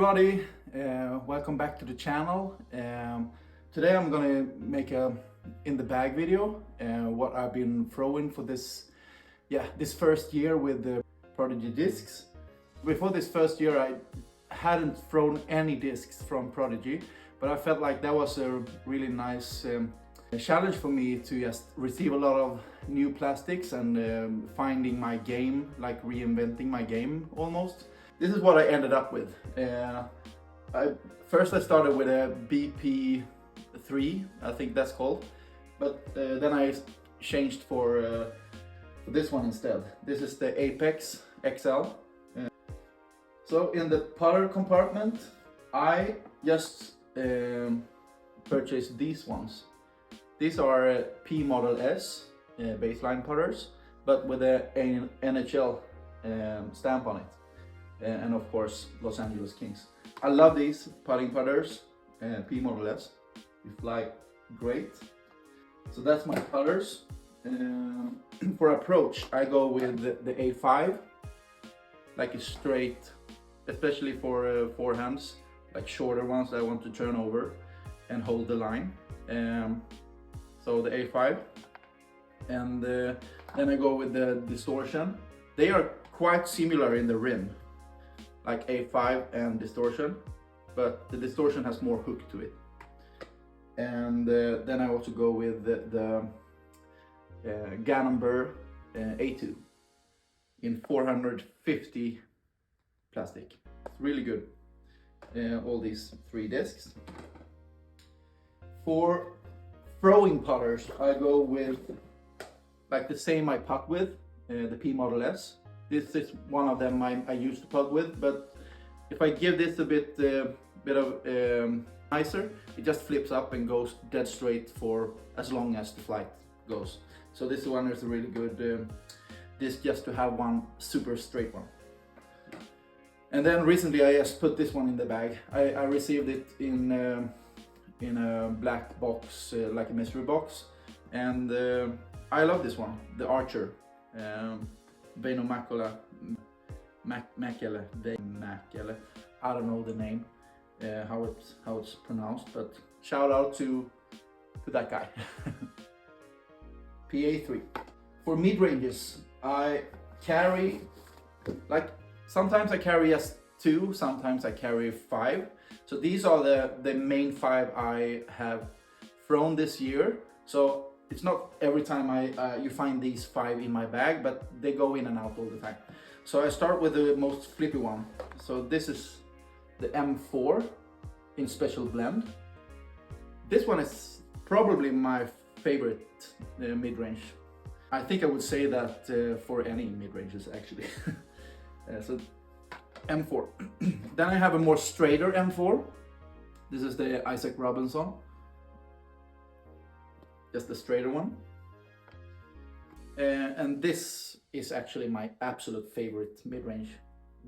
everybody, welcome back to the channel. Today I'm gonna make a in the bag video, what I've been throwing for this first year with the Prodigy discs. Before this first year I hadn't thrown any discs from Prodigy, but I felt like that was a really nice challenge for me to just receive a lot of new plastics and finding my game, like reinventing my game almost. This is what I ended up with. First I started with a BP3, I think that's called, but then I changed for this one instead. This is the Apex XL. So in the putter compartment, I just purchased these ones. These are P Model S baseline putters, but with an NHL stamp on it. And of course Los Angeles Kings. I love these putting putters, P Model S. They fly great. So that's my putters. For approach, I go with the A5, like a straight, especially for forehands, like shorter ones that I want to turn over and hold the line. So the A5, and then I go with the distortion. They are quite similar in the rim, like A5 and distortion, but the distortion has more hook to it. And then I also go with the Gannon A2 in 450 plastic. It's really good, all these three discs. For throwing putters, I go with like the same I putt with, the P Model S. This is one of them I used to putt with, but if I give this a bit of nicer, it just flips up and goes dead straight for as long as the flight goes. So this one is a really good disc just to have one super straight one. And then recently I just put this one in the bag. I received it in a black box, like a mystery box, and I love this one, the Archer. Beino Makele, I don't know the name, how it's pronounced, but shout out to that guy. PA3. For mid ranges, I carry, like, sometimes I carry just 2, sometimes I carry 5. So these are the main 5 I have thrown this year. So it's not every time you find these 5 in my bag, but they go in and out all the time. So I start with the most flippy one. So this is the M4 in special blend. This one is probably my favorite mid-range. I think I would say that for any mid-ranges actually. So M4. Then I have a more straighter M4. This is the Isaac Robinson. Just the straighter one. And this is actually my absolute favorite mid-range,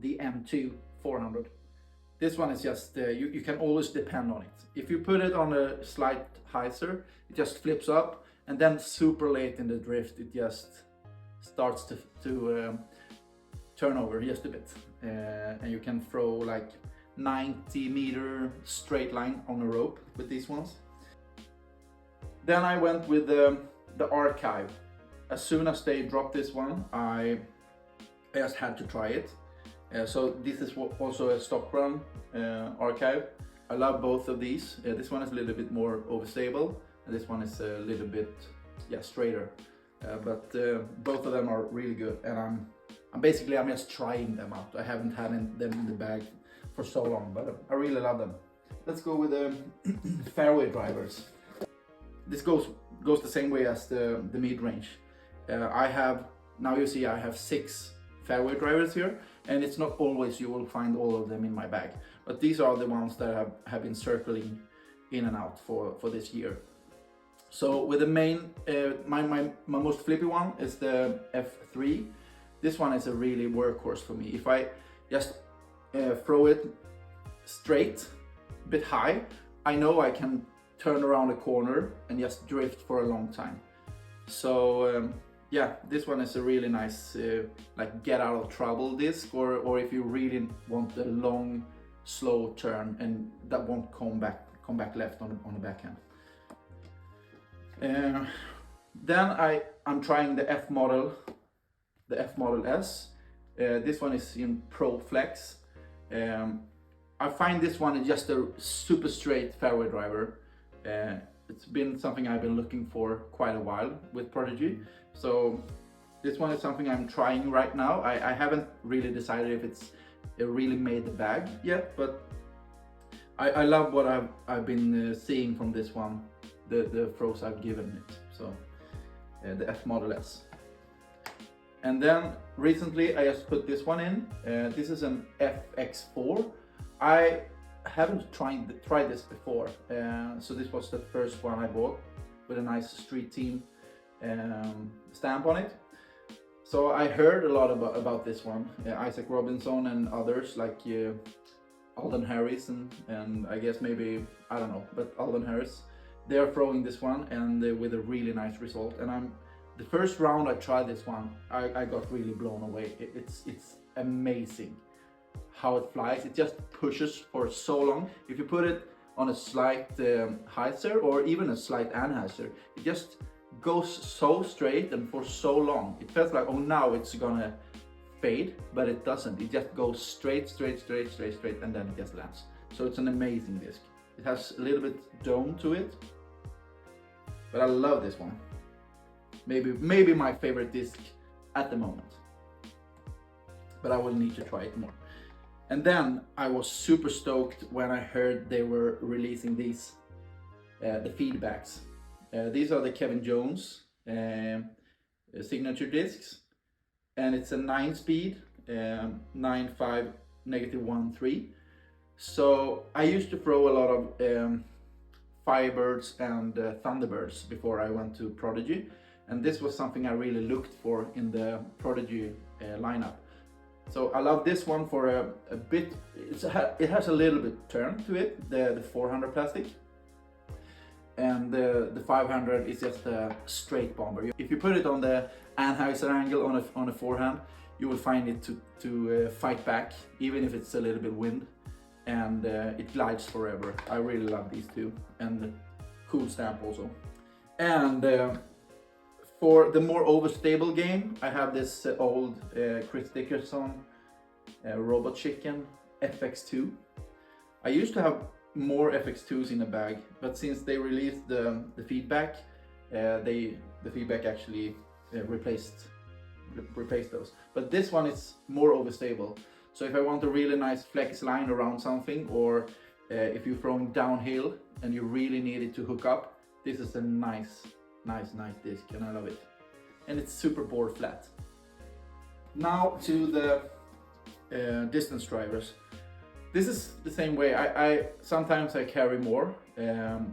the M2 400. This one is just, you can always depend on it. If you put it on a slight hyzer, it just flips up, and then super late in the drift, it just starts to turn over just a bit. And you can throw like 90-meter straight line on a rope with these ones. Then I went with the Archive. As soon as they dropped this one, I just had to try it. So this is also a stock run Archive. I love both of these. This one is a little bit more overstable, and this one is a little bit straighter. But both of them are really good, and I'm just trying them out. I haven't had them in the bag for so long, but I really love them. Let's go with the fairway drivers. This goes the same way as the mid-range. I have 6 fairway drivers here, and it's not always you will find all of them in my bag, but these are the ones that have been circling in and out for this year. So with the main, my most flippy one is the F3. This one is a really workhorse for me. If I just throw it straight, a bit high, I know I can turn around a corner and just drift for a long time. So yeah, this one is a really nice like get out of trouble disc, or if you really want a long slow turn, and that won't come back left on the backhand. Then I'm trying the F model S. This one is in Pro Flex. I find this one is just a super straight fairway driver. It's been something I've been looking for quite a while with Prodigy. So this one is something I'm trying right now. I haven't really decided if it really made the bag yet, but I love what I've been seeing from this one, the throws I've given it. So the F Model S. And then recently I just put this one in. This is an FX4. I haven't tried this before, so this was the first one I bought with a nice Street Team stamp on it. So I heard a lot about this one. Isaac Robinson and others like Alden Harris and I guess maybe, I don't know, but Alden Harris, they are throwing this one, and with a really nice result. And the first round I tried this one, I got really blown away. It's amazing how it flies. It just pushes for so long. If you put it on a slight hyzer or even a slight anhyzer, it just goes so straight and for so long. It feels like, oh, now it's gonna fade, but it doesn't. It just goes straight, and then it just lands. So it's an amazing disc. It has a little bit dome to it, but I love this one. Maybe my favorite disc at the moment, but I will need to try it more. And then I was super stoked when I heard they were releasing these, the feedbacks. These are the Kevin Jones signature discs, and it's a 9-speed, 9.5 -1.3. So I used to throw a lot of Firebirds and Thunderbirds before I went to Prodigy, and this was something I really looked for in the Prodigy lineup. So I love this one for a bit. It has a little bit turn to it, the 400 plastic, and the 500 is just a straight bomber. If you put it on the anhyzer angle on a forehand, you will find it to fight back, even if it's a little bit wind, and it glides forever. I really love these two, and cool stamp also. And for the more overstable game, I have this old Chris Dickerson Robot Chicken FX2. I used to have more FX2s in the bag, but since they released the feedback, the feedback actually replaced those. But this one is more overstable. So if I want a really nice flex line around something, or if you're throwing downhill and you really need it to hook up, this is a nice disc, and I love it. And it's super board flat. Now to the distance drivers. This is the same way. I sometimes I carry more,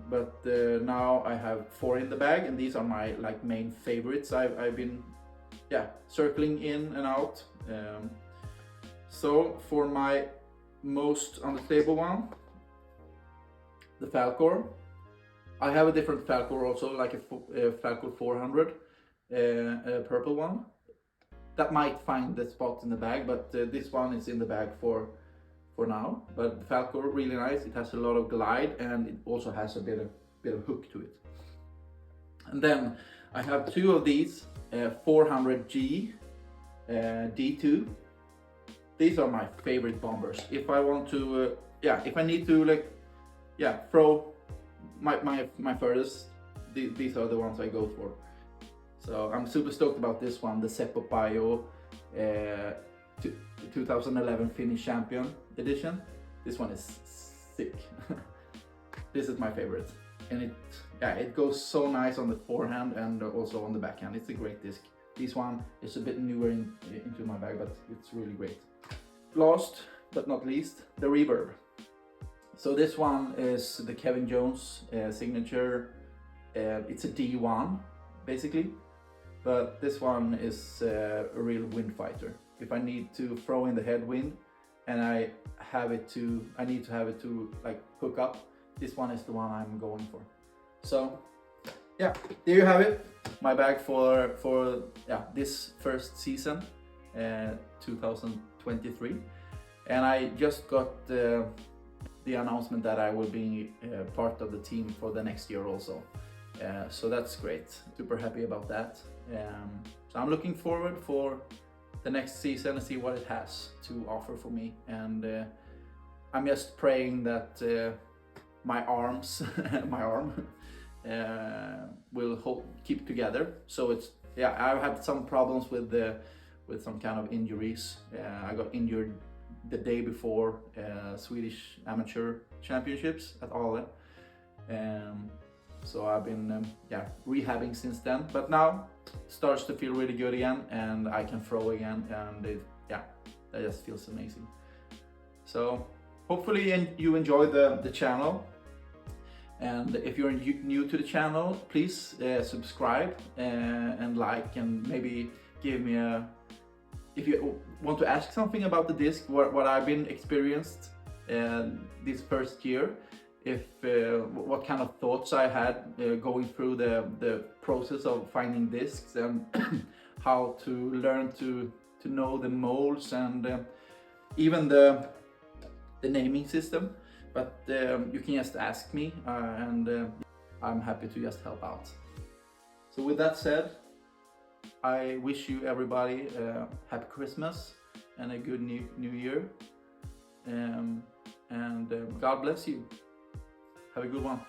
but now I have 4 in the bag, and these are my main favorites. I've been circling in and out. So for my most unstable one, the Falcor. I have a different Falcor also, like a Falcor 400, a purple one. That might find the spot in the bag, but this one is in the bag for now. But the Falcor, really nice. It has a lot of glide, and it also has a bit of hook to it. And then I have 2 of these 400G D2. These are my favorite bombers. If I want to, if I need to throw my furthest, these are the ones I go for. So I'm super stoked about this one, the Seppo Pajo 2011 Finnish Champion edition. This one is sick. This is my favorite, and it goes so nice on the forehand and also on the backhand. It's a great disc. This one is a bit newer into my bag, but it's really great. Last but not least, the Reverb. So this one is the Kevin Jones signature. It's a D1 basically, but this one is a real wind fighter. If I need to throw in the headwind and I need to have it to hook up, this one is the one I'm going for. So there you have it, my bag for this first season, 2023. And I just got the announcement that I will be part of the team for the next year also. So that's great. Super happy about that. So I'm looking forward for the next season and see what it has to offer for me. And I'm just praying that my arms, my arm, will keep together. So it's, yeah, I've had some problems with some kind of injuries. I got injured the day before Swedish Amateur Championships at Ale. So I've been rehabbing since then, but now starts to feel really good again, and I can throw again, and that just feels amazing. So hopefully you enjoy the channel, and if you're new to the channel, please subscribe and like, and maybe give me if you want to ask something about the disc, what I've been experienced this first year, if what kind of thoughts I had going through the process of finding discs, and how to learn to know the molds, and even the naming system. But you can just ask me, and I'm happy to just help out. So with that said, I wish you everybody a happy Christmas and a good new year, and God bless you. Have a good one.